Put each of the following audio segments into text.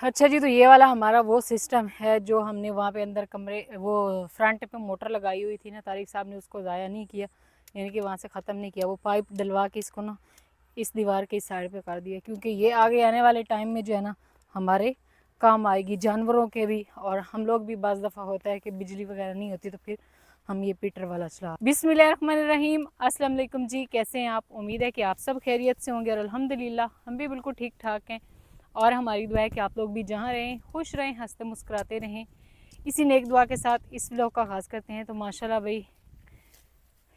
अच्छा जी, तो ये वाला हमारा वो सिस्टम है जो हमने वहाँ पे अंदर कमरे वो फ्रंट पे मोटर लगाई हुई थी ना, तारिक साहब ने उसको ज़ाया नहीं किया, यानी कि वहाँ से ख़त्म नहीं किया। वो पाइप डलवा के इसको ना इस दीवार के इस साइड पे कर दिया, क्योंकि ये आगे आने वाले टाइम में जो है ना हमारे काम आएगी, जानवरों के भी, और हम लोग भी बाज़ दफ़ा होता है कि बिजली वगैरह नहीं होती तो फिर हम ये पीटर वाला चला। बिस्मिल्लाहिर्रहमानिर्रहीम, अस्सलाम वालेकुम जी, कैसे हैं आप? उम्मीद है कि आप सब खैरियत से होंगे और अल्हम्दुलिल्लाह हम भी बिल्कुल ठीक ठाक हैं। और हमारी दुआ है कि आप लोग भी जहाँ रहें खुश रहें, हंसते मुस्कुराते रहें। इसी नेक दुआ के साथ इस व्लॉग का आगाज़ करते हैं। तो माशाल्लाह भाई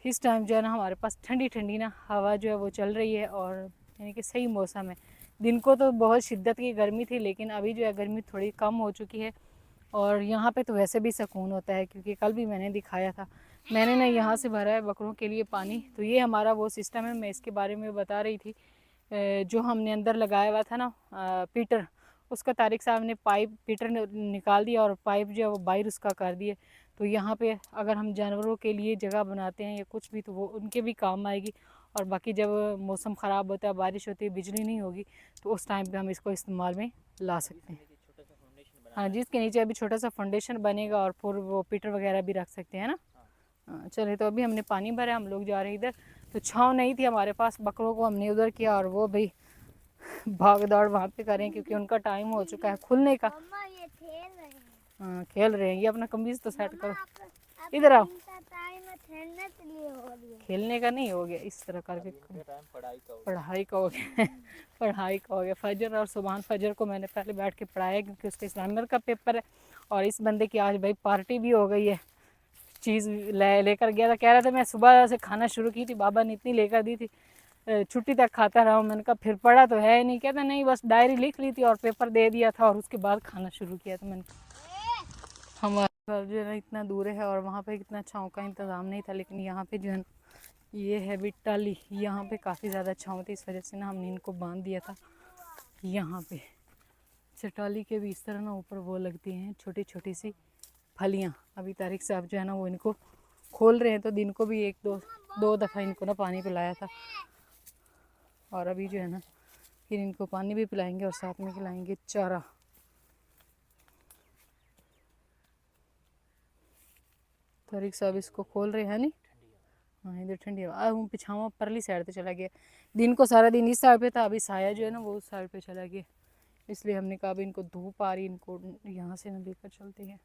इस टाइम जो है ना हमारे पास ठंडी ठंडी ना हवा जो है वो चल रही है, और यानी कि सही मौसम है। दिन को तो बहुत शिद्दत की गर्मी थी, लेकिन अभी जो है गर्मी थोड़ी कम हो चुकी है। और यहाँ पे तो वैसे भी सुकून होता है, क्योंकि कल भी मैंने दिखाया था, मैंने ना यहाँ से भरा है बकरों के लिए पानी। तो ये हमारा वो सिस्टम है, मैं इसके बारे में बता रही थी। जो हमने अंदर लगाया हुआ था ना पीटर, उसका तारिक साहब ने पाइप पीटर ने निकाल दिया और पाइप जो है वो बाहर उसका कर दिए। तो यहाँ पे अगर हम जानवरों के लिए जगह बनाते हैं या कुछ भी, तो वो उनके भी काम आएगी। और बाकी जब मौसम ख़राब होता है, बारिश होती है, बिजली नहीं होगी, तो उस टाइम पे हम इसको इस्तेमाल में ला सकते हैं। हाँ जी, इसके नीचे अभी छोटा सा फाउंडेशन बनेगा और फिर वो पीटर वगैरह भी रख सकते हैं ना। हाँ चलिए, तो अभी हमने पानी भरा, हम लोग जा रहे हैं इधर। तो छाँव नहीं थी हमारे पास, बकरों को हमने उधर किया और वो भाई भाग दौड़ वहाँ पे करें, क्योंकि उनका टाइम हो चुका है खुलने का। ये खेल रहे हैं। हाँ खेल रहे हैं, ये अपना कमीज तो सेट करो, इधर आओ। खेलने का नहीं हो गया, इस तरह करके पढ़ाई का हो गया पढ़ाई का हो गया। फजर और सुबहान फजर को मैंने पहले बैठ के पढ़ाया, क्योंकि उसके इस्लामियर का पेपर है। और इस बंदे की आज भाई पार्टी भी हो गई है, चीज़ लेकर गया था, कह रहा था मैं सुबह से खाना शुरू की थी, बाबा ने इतनी लेकर दी थी, छुट्टी तक खाता रहा हूँ। मैंने कहा फिर पढ़ा तो है नहीं, कहता नहीं बस डायरी लिख ली थी और पेपर दे दिया था और उसके बाद खाना शुरू किया। तो मैंने हमारा घर जो है ना इतना दूर है और वहाँ पे इतना छाँव का इंतज़ाम नहीं था, लेकिन यहाँ पे जो है ये है बिटाली, यहाँ पे काफ़ी ज़्यादा छाँव थी, इस वजह से ना हमने इनको बांध दिया था यहाँ पे। चटाली के भी इस तरह ना ऊपर वो लगती हैं छोटी छोटी सी फलियाँ। अभी तारिक साहब जो है ना वो इनको खोल रहे हैं, तो दिन को भी एक दो दफ़ा इनको ना पानी पिलाया था, और अभी जो है ना फिर इनको पानी भी पिलाएंगे और साथ में खिलाएंगे चारा। तारिक साहब इसको खोल रहे हैं नहीं। हाँ इधर ठंडी हवा हूँ, पिछावा परली साइड पे चला गया। दिन को सारा दिन इस साइड पे था, अभी साया जो है ना वो उस साइड पे चला गया, इसलिए हमने कहा अभी इनको धूप आ रही, इनको यहाँ से ना लेकर चलते हैं।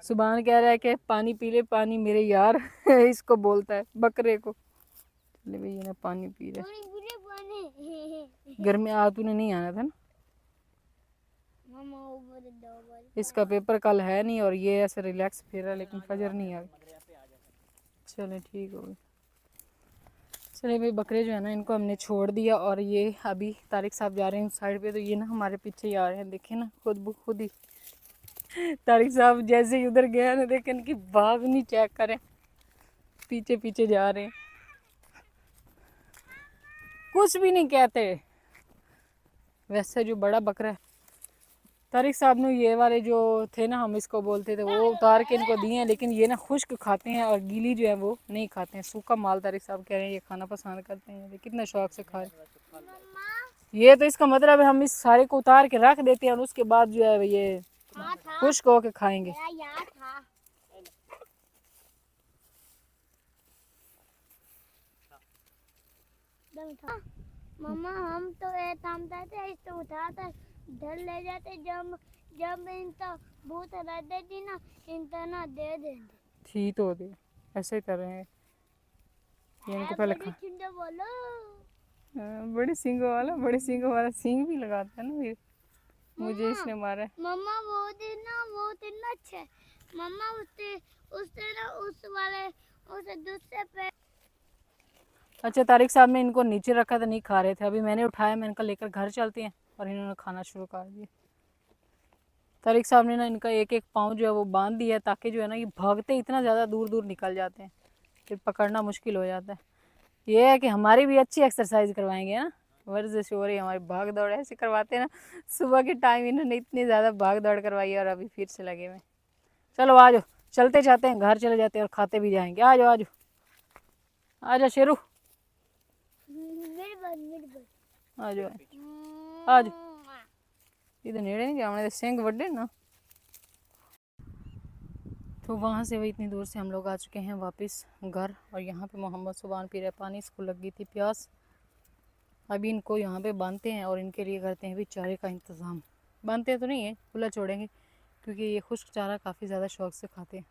सुबहान कह रहा है कि पानी पी ले पानी मेरे यार इसको बोलता है बकरे को। चले भाई ये ना पानी पी रहे। घर में आ तूने नहीं आना था ना, इसका पेपर कल है नहीं और ये ऐसे रिलैक्स फिर रहा, लेकिन फजर नहीं आ गई। चले ठीक हो गए। चले भाई बकरे जो है ना इनको हमने छोड़ दिया, और ये अभी तारिक साहब जा रहे हैं उस साइड पे, तो ये ना हमारे पीछे ही आ रहे हैं, देखे ना खुद ब खुद ही तारिक साहब जैसे ही उधर गया ना, देखे इनकी भाग नहीं चेक करें, पीछे पीछे जा रहे हैं, कुछ भी नहीं कहते। वैसे जो बड़ा बकरा है, तारिक साहब ने ये वाले जो थे ना, हम इसको बोलते थे, वो उतार के इनको दिए हैं, लेकिन ये ना खुश्क खाते हैं और गीली जो है वो नहीं खाते हैं। सूखा माल तारिक साहब कह रहे हैं ये खाना पसंद करते हैं, कितने शौक से खा रहे हैं। ये तो इसका मतलब है हम इस सारे को उतार के रख देते हैं और उसके बाद जो है ये खुश्क होके खाएंगे। मम्मा हम तो ये थामते थे, इसको उठाते घर ले जाते, जब जब इनका भूत रह देती ना, इनका ना दे देते ठीक तो दे, ऐसे कर रहे हैं ये इनको पहले खा। बोलो बड़े सींगों वाला सींग भी लगाता है ना ये, मुझे इसने मारा है। मम्मा वो दिन ना अच्छे मम्मा उससे ना उस वाले उस दूसरे पे। अच्छा तारिक साहब ने इनको नीचे रखा था, नहीं खा रहे थे, अभी मैंने उठाया, मैं इनका लेकर घर चलते हैं, और इन्होंने खाना शुरू कर दिया। तारिक साहब ने ना इनका एक एक पाँव जो है वो बांध दिया, ताकि जो है ना ये भागते इतना ज़्यादा दूर दूर निकल जाते हैं, फिर पकड़ना मुश्किल हो जाता है। ये है कि हमारी भी अच्छी एक्सरसाइज करवाएंगे ना, वर्जिश हो रही है हमारी, भाग दौड़ ऐसे करवाते हैं ना। सुबह के टाइम इन्होंने इतनी ज़्यादा भाग दौड़ करवाई है और अभी फिर से लगे हुए। चलो आ जाओ, चलते जाते हैं, घर चले जाते हैं और खाते भी जाएंगे। आ जाओ आ जाओ, आ जाओ शेरू, आ जाओ आ जाओ। इधर नेड़े नहीं जाने, सिंग वड्डे ना। तो वहाँ से वही इतनी दूर से हम लोग आ चुके हैं वापस घर, और यहाँ पे मोहम्मद सुबान पी रहे पानी, इसको लग गई थी प्यास। अभी इनको यहाँ पे बांधते हैं और इनके लिए करते हैं भी चारे का इंतज़ाम। बांधते तो नहीं है, खुला छोड़ेंगे क्योंकि ये खुश्क चारा काफ़ी ज़्यादा शौक से खाते हैं।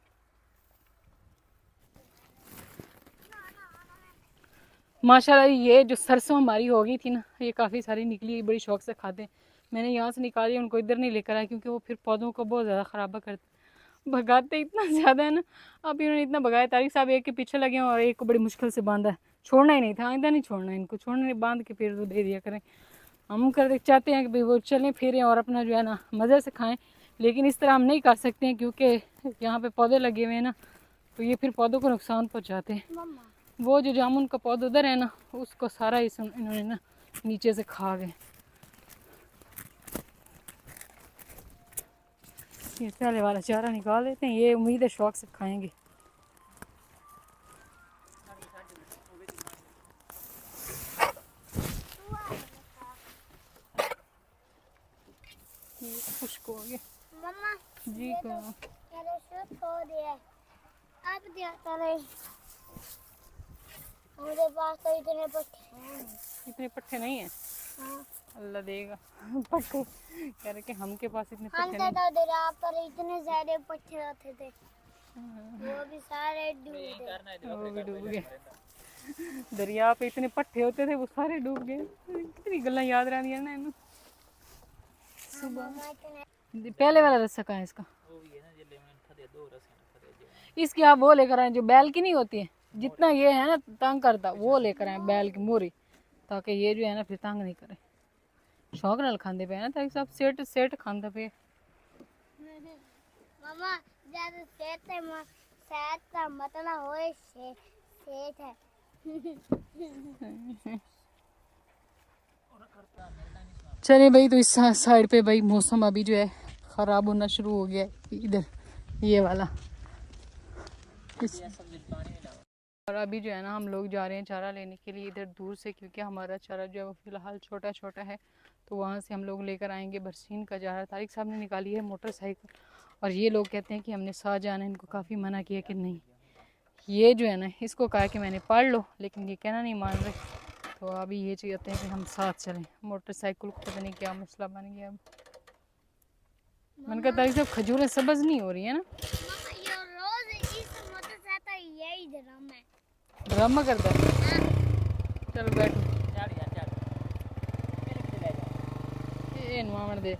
माशाल्लाह ये जो सरसों हमारी हो गई थी ना, ये काफ़ी सारी निकली, बड़ी शौक से खाते हैं। मैंने यहाँ से निकाली, उनको इधर नहीं लेकर आया क्योंकि वो फिर पौधों को बहुत ज़्यादा ख़राबा करते, भगाते इतना ज़्यादा है ना। अब इन्होंने इतना भगाया, तारिक साहब एक के पीछे लगे हैं और एक को बड़ी मुश्किल से बांधा है। छोड़ना ही नहीं था, आइंदा नहीं छोड़ना, इनको छोड़ना नहीं, बांध के फिर दे दिया करें। हम कर चाहते हैं कि भाई वो चलें फिरें और अपना जो है ना मज़े से खाएं, लेकिन इस तरह हम नहीं कर सकते हैं क्योंकि यहाँ पे पौधे लगे हुए हैं ना, तो ये फिर पौधों को नुकसान पहुँचाते हैं। वो जो जामुन का पौधा उधर है ना, उसको सारा इन्होंने ना नीचे से खा गए। ये पहले वाला चारा निकाल लेते हैं, ये उम्मीद है शौक से खाएंगे। ये खुश्क हो गया मम्मा जी। क्या मेरे शूट हो दिया अब दिया करे, मेरे पास तो इतने पट्टे हैं। इतने पट्टे नहीं है, हाँ। अल्लाह देगा पट्टे कह रहे कि हम के पास इतने हम पट्टे तो नहीं। दरिया पर इतने सारे पट्टे आते थे, वो भी सारे डूब गए। वो भी डूब गए, दरिया पे इतने पट्टे होते थे वो सारे डूब गए। कितनी गल्ला याद रह ना इन्हें। मम्मा इतने पहले वाला रस्सा कहाँ है इसका? इसकी आप वो लेकर आए जो बैल की नहीं होती है, जितना ये है ना तंग करता, वो लेकर आए बैल की मोरी, ताकि ये जो है ना फिर तंग नहीं करे। शौक नाल खांदे पे ना, ताकि सब सेट सेट खांदा पे। मम्मा जब सेठ है सेठ का मतलब होए सेठ है। चलिए भाई, तो इस साइड पे भाई मौसम अभी जो है ख़राब होना शुरू हो गया है, इधर ये वाला और अभी जो है ना हम लोग जा रहे हैं चारा लेने के लिए इधर दूर से, क्योंकि हमारा चारा जो है वो फ़िलहाल छोटा छोटा है, तो वहाँ से हम लोग लेकर आएंगे बरसीन का चारा। तारिक साहब ने निकाली है मोटरसाइकिल, और ये लोग कहते हैं कि हमने साथ जाना है, इनको काफ़ी मना किया कि नहीं, ये जो है ना इसको कहा कि मैंने पढ़ लो, लेकिन ये कहना नहीं मान रहे, तो अभी ये चाहते हैं कि हम साथ चलें। मोटरसाइकिल को पता नहीं क्या मसला बन गया। अब मैंने कहा तारिक साहब खजूरें सब्ज़ नहीं हो रही है ना, ये रोज इस मोटरसाइकिल यही ड्रामा है। ड्रामा करता है। चलो बैठो, ये नुआवण दे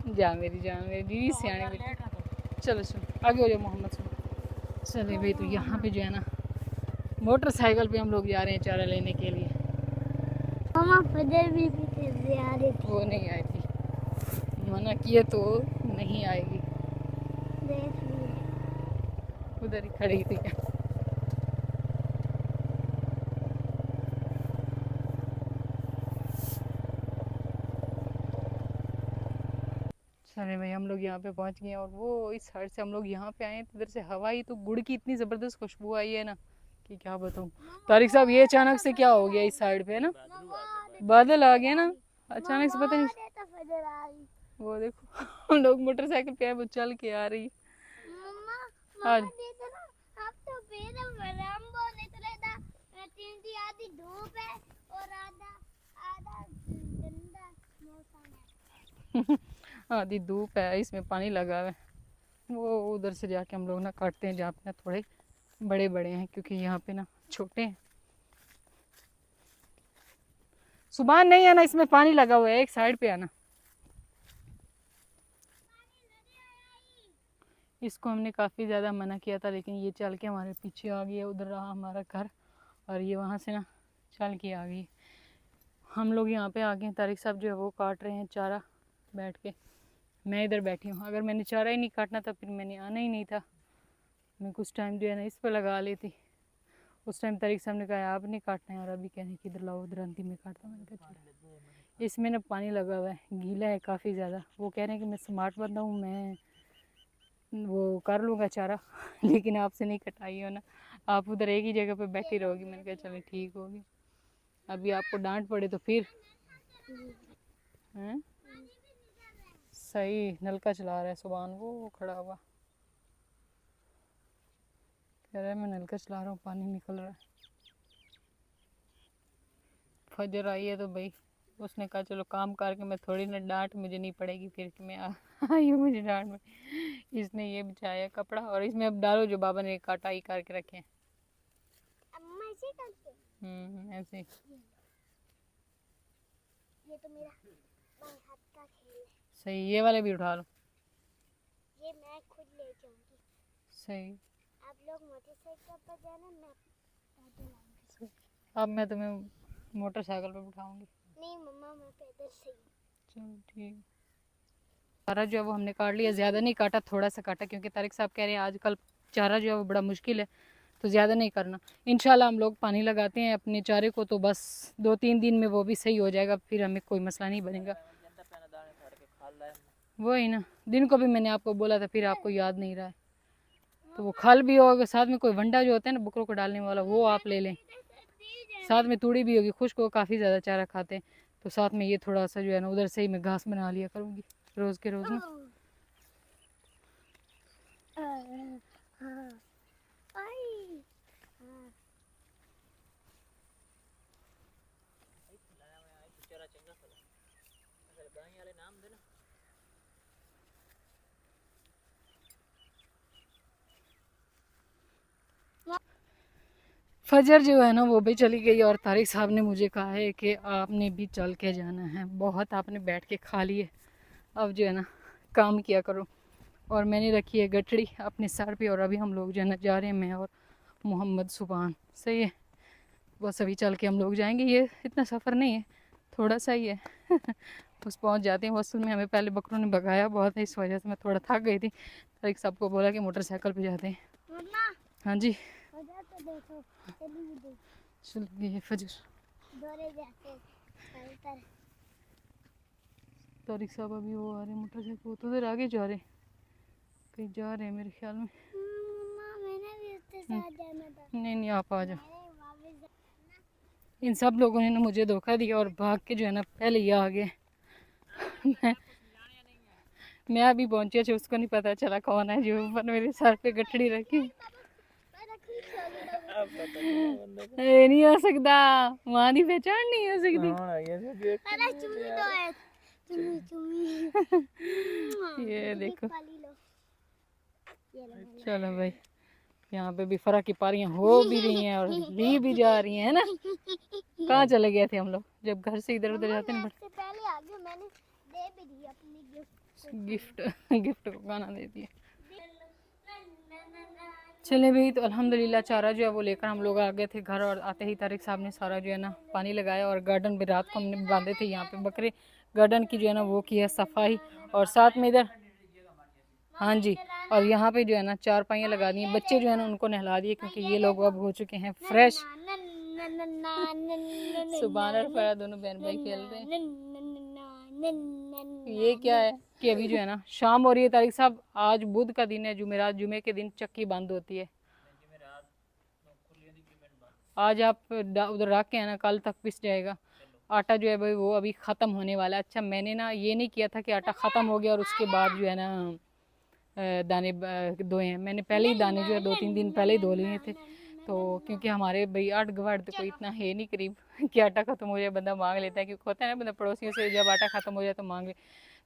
जा मेरी जान, मेरी दीदी सियाने बेटी। चलो चलो आगे हो जाओ मोहम्मद सुन। चले भाई, तो यहाँ पे जो है ना मोटरसाइकिल पे हम लोग जा रहे हैं चारा लेने के लिए। मम्मा फजर भी पीछे आ रही थी, वो नहीं आएगी, मना किए तो नहीं आएगी, देख लिए उधर ही खड़ी थी। चले भाई, हम लोग यहाँ पे पहुँच गए हैं, और वो इस साइड से हम लोग यहाँ पे आए हैं, तो इधर से हवा ही, तो गुड़ की इतनी ज़बरदस्त खुशबू आई है ना कि क्या बताऊँ। तारिक साहब ये अचानक से क्या हो गया इस साइड पे ना, बादल आ गया ना अचानक से, पता नहीं। तो फजर आ रही। वो देखो हम लोग मोटरसाइकिल पे आए, वो चल के आ रही है। मम्मा आज देखो ना, अब तो बेदम रंबो निकले था, तीन आधी धूप है और आधा आधा गंदा मौसम है। आधी धूप है, इसमें पानी लगा हुआ है। वो उधर से जाके हम लोग ना काटते हैं जहाँ पे ना थोड़े बड़े बड़े हैं, क्योंकि यहाँ पे ना छोटे हैं। सुबह नहीं आना, इसमें पानी लगा हुआ है, एक साइड पे आना। इसको हमने काफ़ी ज़्यादा मना किया था, लेकिन ये चल के हमारे पीछे आ गई है। उधर रहा हमारा घर, और ये वहाँ से ना चल के आ गई। हम लोग यहाँ पे आ गए, तारिक साहब जो है वो काट रहे हैं चारा बैठ के, मैं इधर बैठी हूँ। अगर मैंने चारा ही नहीं काटना था फिर मैंने आना ही नहीं था, मैं कुछ टाइम जो है ना इस पर लगा लेती। उस टाइम तारिक साहब ने कहा आप नहीं काटना है, और अभी कहने कि इधर लाओ, उधर अंतिम में काटता हूँ। मैंने कहा चलो। इसमें ना पानी लगा हुआ है, गीला है काफ़ी ज़्यादा। वो कह रहे हैं कि मैं स्मार्ट बंदा हूँ, मैं वो कर लूँगा चारा लेकिन आपसे नहीं कटाई हो ना, आप उधर एक ही जगह पे बैठी रहोगी। मैंने कहा चलो ठीक होगी, अभी आपको डांट पड़े तो फिर हैं। सही नलका चला रहा है सुभान, वो खड़ा हुआ कह रहा है मैं नलका चला रहा हूँ पानी निकल रहा है। फजर आई है तो भाई उसने कहा चलो काम करके मैं थोड़ी ना, डांट मुझे नहीं पड़ेगी फिर कि मैं आई हूँ मुझे डांट में। इसने ये बिछाया कपड़ा और इसमें अब डालो जो बाबा ने काटाई करके रखे हैं। अम्मा ऐसे करते, ऐसे ही। ये तो मेरा बाएं हाथ का खेल है। सही, ये वाले भी उठा लो। ये मैं खुद ले जाऊंगी। सही। आप लोग मोटरसाइकिल पर जाना, मैं पैदल आऊंगी। अब मैं तुम्हें मोटरसाइकिल पे बिठाऊंगी। नहीं मम्मा, मैं पैदल से ही। चलो ठीक। चारा जो है वो हमने काट लिया, ज़्यादा नहीं काटा, थोड़ा सा काटा क्योंकि तारिक साहब कह रहे हैं आजकल चारा जो है वो बड़ा मुश्किल है, तो ज़्यादा नहीं करना। इंशाल्लाह हम लोग पानी लगाते हैं अपने चारे को तो बस 2-3 दिन में वो भी सही हो जाएगा, फिर हमें कोई मसला नहीं बनेगा। वही ना, दिन को भी मैंने आपको बोला था, फिर आपको याद नहीं रहा है। तो वो खल भी होगा, साथ में कोई वंडा जो होता है ना बकरों को डालने वाला, वो आप ले लें। साथ में तूड़ी भी होगी, खुश्क को काफ़ी ज़्यादा चारा खाते हैं, तो साथ में ये थोड़ा सा जो है ना उधर से ही मैं घास बना लिया करूँगी रोज़ के रोज़ ना। फजर जो है ना वो भी चली गई और तारिक साहब ने मुझे कहा है कि आपने भी चल के जाना है, बहुत आपने बैठ के खा लिए, अब जो है ना काम किया करो। और मैंने रखी है गठड़ी अपने सर पे और अभी हम लोग जो है ना जा रहे हैं, मैं और मोहम्मद सुभान। सही है, बस अभी चल के हम लोग जाएंगे, ये इतना सफ़र नहीं है, थोड़ा सा ही है बस पहुंच जाते हैं। हॉस्टल में हमें पहले बकरों ने भगाया बहुत है, इस वजह से मैं थोड़ा थक गई थी। तारिक साहब को बोला कि मोटरसाइकिल पे जाते हैं। मम्मा हाँ जी, उधर तो देखो, चली गई चल गए फजर। दौड़े जाते चलकर। तारिक साहब अभी वो आ रहे हैं मोटरसाइकिल, वो तो उधर आगे जा रहे हैं, कहीं जा रहे हैं मेरे ख्याल में। मम्मा मैंने भी उसके साथ जाना था। नहीं नहीं, आप आ जाओ। मैंने वापस इन सब लोगों ने ना मुझे धोखा दिया और भाग के जो है ना पहले ही आ गए मैं अभी पहुंची थी, उसको नहीं पता चला कौन है जो ऊपर मेरे सर पे गठड़ी रखी। ये नहीं हो सकता, वहाँ की पहचान नहीं हो सकती। अरे चुम्मी तो है, चुम्मी चुम्मी। ये देखो, वाली लो, ये लो। चलो भाई, यहाँ पे भी फरा की पारियां हो भी रही हैं और ली भी जा रही हैं, है ना। कहाँ चले गए थे हम लोग जब घर से इधर उधर जाते हैं। इससे पहले आ गया, मैंने दे भी दी अपनी गिफ्ट। गिफ्ट को गाना दे दिया। चले भाई, तो अल्हम्दुलिल्लाह चारा जो है वो लेकर हम लोग आ गए थे घर, और आते ही तारिक साहब ने सारा जो है ना पानी लगाया और गार्डन में रात को हमने बांधे थे यहाँ पे बकरे, गार्डन की जो है ना वो की है सफाई, और साथ में इधर हाँ जी, और यहाँ पे जो है ना चारपाइयाँ लगा दी हैं। बच्चे जो है ना उनको नहला दिए क्योंकि ये लोग अब हो चुके हैं फ्रेश। सुभान और फरा दोनों बहन भाई खेल रहे हैं। ये क्या है कि अभी जो है ना शाम हो रही है। तारिक साहब आज बुध का दिन है, जुमेरात, जुमे के दिन चक्की बंद होती है। आज आप उधर रख के है ना, कल तक पिस जाएगा। आटा जो है भाई वो अभी ख़त्म होने वाला है। अच्छा, मैंने ना ये नहीं किया था कि आटा ख़त्म हो गया और उसके बाद जो है ना दाने धोए हैं। मैंने पहले ही दाने जो है 2-3 दिन पहले ही धो लिए थे, तो क्योंकि हमारे भाई आठ गवाड़ तो कोई इतना है नहीं करीब कि आटा ख़त्म हो जाए बंदा मांग लेता है, क्योंकि होता है ना बंदा पड़ोसियों से जब आटा ख़त्म हो जाए तो मांग ले।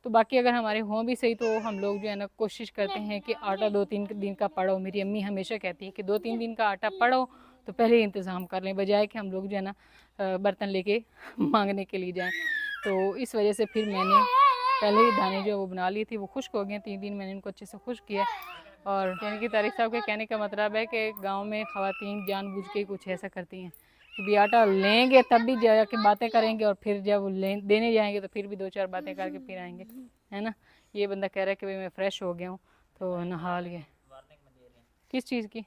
तो बाकी अगर हमारे हों भी सही तो हम लोग जो है ना कोशिश करते हैं कि आटा 2-3 दिन का पड़ो। मेरी अम्मी हमेशा कहती है कि 2-3 दिन का आटा पड़ो तो पहले ही इंतज़ाम कर लें, बजाय कि हम लोग जो है ना बर्तन लेके मांगने के लिए जाएं। तो इस वजह से फिर मैंने पहले ही दाने जो वो बना ली थी, वो खुश्क हो गए। 3 दिन मैंने इनको अच्छे से खुश्क किया। और यानी कि तारिक साहब के कहने का मतलब है कि गांव में ख़वातीन जानबूझ के कुछ ऐसा करती हैं कि भी आटा लेंगे तब भी जाके बातें करेंगे, और फिर जब वो देने जाएंगे तो फिर भी 2-4 बातें करके फिर आएंगे, है ना। ये बंदा कह रहा है कि भाई मैं फ्रेश हो गया हूँ तो नहा लिया। किस चीज़ की?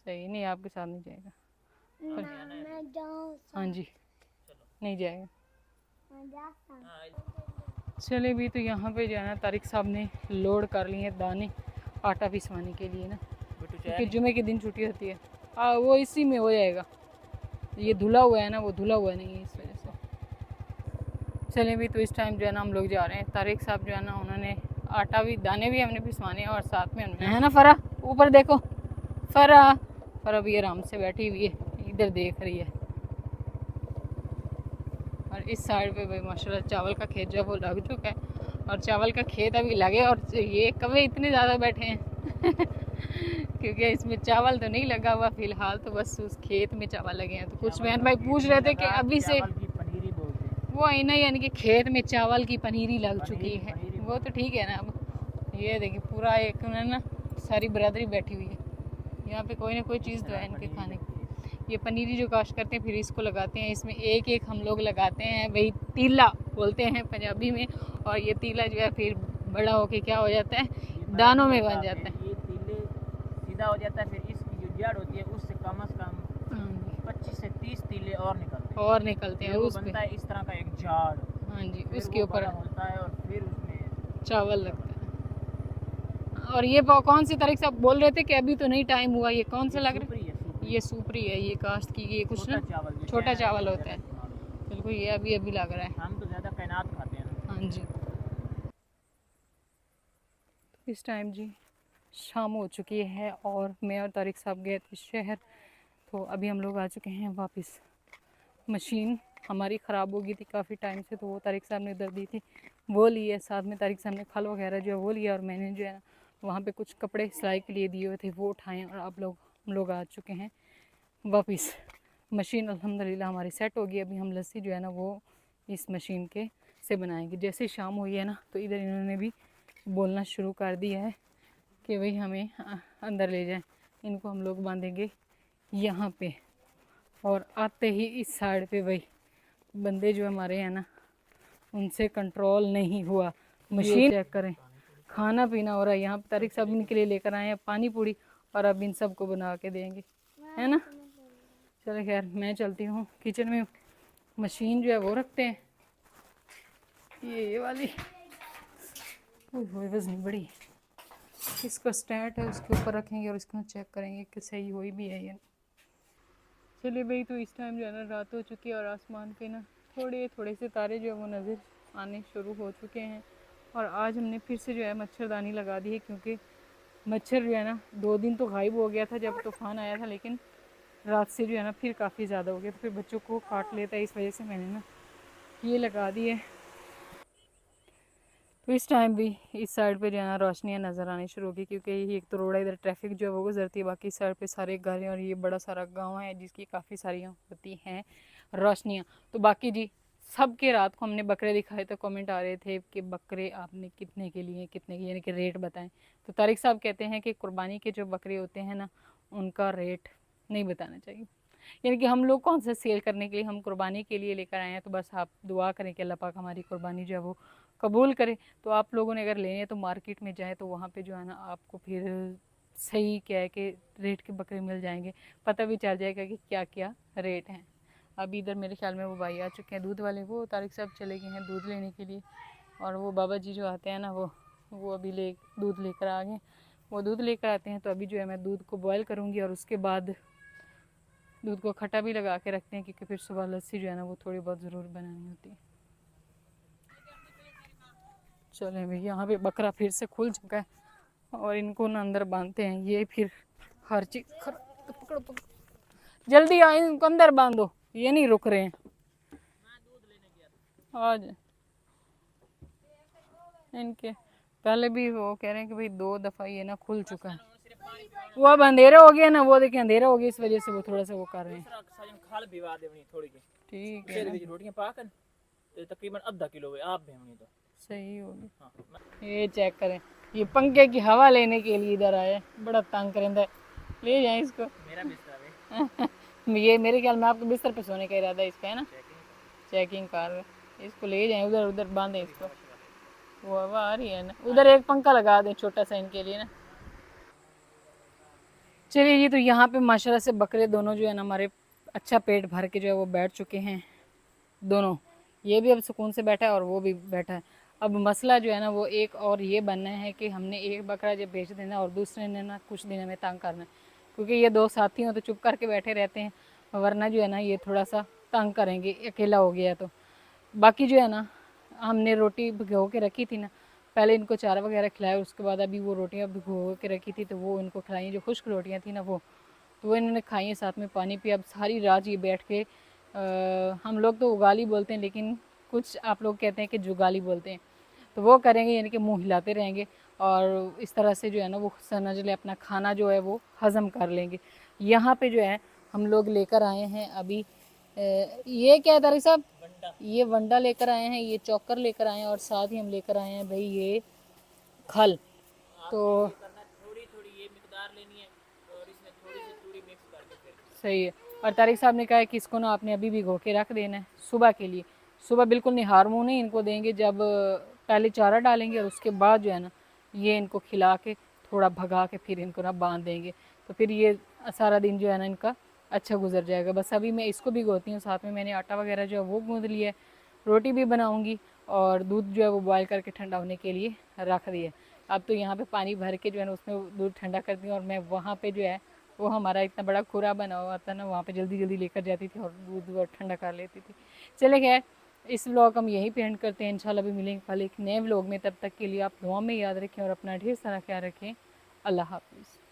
सही नहीं, आपके साथ नहीं जाएगा। हाँ जी, नहीं जाएगा। चले भी तो यहाँ पे जो है ना तारिक साहब ने लोड कर लिए हैं दाने आटा पिसवाने के लिए ना, क्योंकि जुमे के दिन छुट्टी होती है। वो इसी में हो जाएगा, ये धुला हुआ है ना, वो धुला हुआ नहीं है इस वजह से। चलें भी तो इस टाइम जो है ना हम लोग जा रहे हैं। तारिक साहब जो है ना उन्होंने आटा भी दाने भी हमने पिसवाने हैं और साथ में उन्होंने है ना फरा ऊपर देखो, फरा भी आराम से बैठी हुई है, इधर देख रही है। और इस साइड पे भाई माशाल्लाह चावल का खेत जो है वो लग चुका है, और चावल का खेत अभी लगे और ये कौवे इतने ज़्यादा बैठे हैं क्योंकि इसमें चावल तो नहीं लगा हुआ फिलहाल, तो बस उस खेत में चावल लगे हैं। तो कुछ बहन भाई पूछ रहे थे कि अभी से वो है ना, यानी कि खेत में चावल की पनीरी लग चुकी है। वो तो ठीक है ना। अब ये देखिए पूरा एक ना सारी बरादरी बैठी हुई है यहाँ पे, कोई ना कोई चीज़ तो है इनके खाने की। ये पनीरी जो काश्त करते हैं फिर इसको लगाते हैं, इसमें एक एक हम लोग लगाते हैं, वही तीला बोलते हैं पंजाबी में। और ये तीला जो है फिर बड़ा होके क्या हो जाता है, दानों में बन जाता है। ये तीले सीधा हो जाता है, फिर इसकी जो जड़ होती है उससे कम से कम 25 से 30 तीले और निकलते हैं उस बनता है इस तरह का एक झाड़। हाँ जी, उसके ऊपर होता है और फिर उसमें चावल लगता है। और ये कौन सी तारीख से आप बोल रहे थे कि अभी तो नहीं टाइम हुआ, ये कौन सा लग रहा है? ये सुपरी है, ये काश्त की, ये कुछ ना छोटा चावल होता है बिल्कुल, ये अभी अभी लग रहा है। हम तो ज़्यादा कैनात खाते हैं ना। हाँ जी। इस टाइम जी शाम हो चुकी है और मैं और तारिक साहब गए थे शहर, तो अभी हम लोग आ चुके हैं वापस। मशीन हमारी ख़राब हो गई थी काफ़ी टाइम से, तो वो तारिक साहब ने उधर दी थी, वो ली है। साथ में तारिक साहब ने खल वगैरह जो है वो लिया, और मैंने जो है ना वहाँ पे कुछ कपड़े सिलाई के लिए दिए हुए थे वो उठाए, और हम लोग आ चुके हैं वापस। मशीन अल्हम्दुलिल्लाह हमारी सेट होगी। अभी हम लस्सी जो है ना वो इस मशीन के से बनाएंगे। जैसे शाम हुई है ना तो इधर इन्होंने भी बोलना शुरू कर दिया है कि भाई हमें अंदर ले जाएं। इनको हम लोग बांधेंगे यहाँ पे, और आते ही इस साइड पे भाई बंदे जो हमारे हैं ना उनसे कंट्रोल नहीं हुआ। मशीन चेक करें, खाना पीना हो रहा है यहाँ पे। तारिक साहब इनके लिए लेकर आए हैं पानी पूरी, और अब इन सबको बना के देंगे, है ना। चलो खैर मैं चलती हूँ किचन में। मशीन जो है वो रखते हैं, ये वाली वजन बड़ी, इसका स्टैंड है उसके ऊपर रखेंगे और इसको चेक करेंगे कि सही हुई भी है या। चलिए भाई तो इस टाइम जो है ना रात हो चुकी है, और आसमान पे ना थोड़े थोड़े से तारे जो है वो नज़र आने शुरू हो चुके हैं। और आज हमने फिर से जो है मच्छरदानी लगा दी है, क्योंकि मच्छर जो है ना 2 दिन तो गायब हो गया था जब तूफ़ान आया था, लेकिन रात से जो है ना फिर काफ़ी ज़्यादा हो गया, तो फिर बच्चों को काट लेता है, इस वजह से मैंने ना ये लगा दी है। तो इस टाइम भी इस साइड पे जो है ना रोशनियाँ नज़र आनी शुरू होगी, क्योंकि ये एक तो रोड है, इधर ट्रैफिक जो है वो गुजरती है, बाकी साइड पे सारे घर हैं, और ये बड़ा सारा गांव है जिसकी काफ़ी सारी होती हैं रोशनियाँ। तो बाकी जी सब के रात को हमने बकरे दिखाए, तो कमेंट आ रहे थे कि बकरे आपने कितने के लिए, कितने के, यानी कि रेट बताएं। तो तारिक साहब कहते हैं कि कुर्बानी के जो बकरे होते हैं ना उनका रेट नहीं बताना चाहिए, यानी कि हम लोग कौन सा सेल करने के लिए, हम कुर्बानी के लिए लेकर आए हैं। तो बस आप दुआ करें कि अल्लाह पाक हमारी कुर्बानी जो है वो कबूल करे। तो आप लोगों ने अगर लेने हैं तो मार्केट में जाए, तो वहाँ पे जो है ना आपको फिर सही क्या है कि रेट के बकरे मिल जाएंगे, पता भी चल जाएगा कि क्या क्या रेट हैं। अभी इधर मेरे ख्याल में वो भाई आ चुके हैं दूध वाले, वो तारिक साहब चले गए हैं दूध लेने के लिए, और वो बाबा जी जो आते हैं ना वो अभी दूध लेकर आ गए। वो दूध लेकर आते हैं, तो अभी जो है मैं दूध को बॉयल करूँगी, और उसके बाद दूध को खट्टा भी लगा के रखते हैं, क्योंकि फिर सुबह लस्सी जो है ना वो थोड़ी बहुत ज़रूर बनानी होती है। चलें भाई यहाँ पे बकरा फिर से खुल चुका है, और इनको ना अंदर बांधते हैं। ये फिर हर चीज़ पकड़ो जल्दी आओ, इनको अंदर बांधो, ये नहीं रुक रहे हैं। आज इनके पहले भी वो कह रहे हैं कि भाई 2 दफ़ा ये ना खुल चुका है। वो अब अंधेरा हो गया ना, वो देखिए अंधेरा हो गया, इस वजह से वो थोड़ा सा वो कर रहे हैं। ठीक है ना? रोटियां पाकर तकरीबन आधा किलो आप भेवनी तो सही होगी। ये चेक करें, ये पंखे की हवा लेने के लिए इधर आए, बड़ा तंग करेंदा है। ले जाए इसको। मेरा बिस्तर है ये मेरे ख्याल में आपके बिस्तर पे सोने का इरादा इसका है ना, चेकिंग कर रहे। इसको ले जाएं उधर, उधर बांधे इसको। वो हवा आ रही है ना, उधर एक पंखा लगा दें छोटा सा इनके लिए ना। चलिए जी, तो यहाँ पे माशाल्लाह से बकरे दोनों जो है ना हमारे अच्छा पेट भर के जो है वो बैठ चुके हैं दोनों। ये भी अब सुकून से बैठा है और वो भी बैठा है। अब मसला जो है ना वो एक और ये बनना है कि हमने एक बकरा जब बेच देना और दूसरे ने ना कुछ दिन हमें तंग करना है, क्योंकि ये दो साथी हों तो चुप करके बैठे रहते हैं, वरना जो है ना ये थोड़ा सा तंग करेंगे अकेला हो गया तो। बाकी जो है ना हमने रोटी भिगो के रखी थी ना, पहले इनको चारा वगैरह खिलाया, उसके बाद अभी वो रोटियां भिगो के रखी थी तो वो इनको खिलाई, जो खुश्क रोटियां थी ना वो, तो वो इन्होंने खाई हैं, साथ में पानी पिया। अब सारी रात ये बैठ के हम लोग तो उगाली बोलते हैं लेकिन कुछ आप लोग कहते हैं कि जुगाली बोलते हैं, तो वो करेंगे, यानी कि मुंह हिलाते रहेंगे और इस तरह से जो है ना वो समझ ले अपना खाना जो है वो हज़म कर लेंगे। यहाँ पे जो है हम लोग लेकर आए हैं अभी ये क्या है तारिक साहब, ये वंडा लेकर आए हैं, ये चौकर लेकर आए हैं और साथ ही हम लेकर आए हैं भाई ये खल। तो थोड़ी थोड़ी ये मिकदार लेनी है और इसमें थोड़ी सी तूड़ी मिक्स करके फिर सही है। और तारिक साहब ने कहा है कि इसको ना आपने अभी भिगो के रख देना है सुबह के लिए। सुबह बिल्कुल निहार मुँह नहीं इनको देंगे, जब पहले चारा डालेंगे और उसके बाद जो है ना ये इनको खिला के थोड़ा भगा के फिर इनको ना बांध देंगे, तो फिर ये सारा दिन जो है ना इनका अच्छा गुजर जाएगा। बस अभी मैं इसको भिगोती हूँ, साथ में मैंने आटा वगैरह जो है वो गूँध लिया है, रोटी भी बनाऊँगी और दूध जो है वो बॉयल करके ठंडा होने के लिए रख दिया। अब तो यहाँ पे पानी भर के जो है ना उसमें दूध ठंडा करती हूँ और मैं वहाँ पे जो है वो हमारा इतना बड़ा कुरा बना हुआ था ना, वहाँ पे जल्दी जल्दी लेकर जाती थी और दूध ठंडा कर लेती थी। चले खैर इस व्लॉग हम यहीं पे एंड करते हैं, इंशाल्लाह भी मिलेंगे कल एक नए व्लॉग में। तब तक के लिए आप दुआ में याद रखें और अपना ढेर सारा ख्याल रखें। अल्लाह हाफिज़।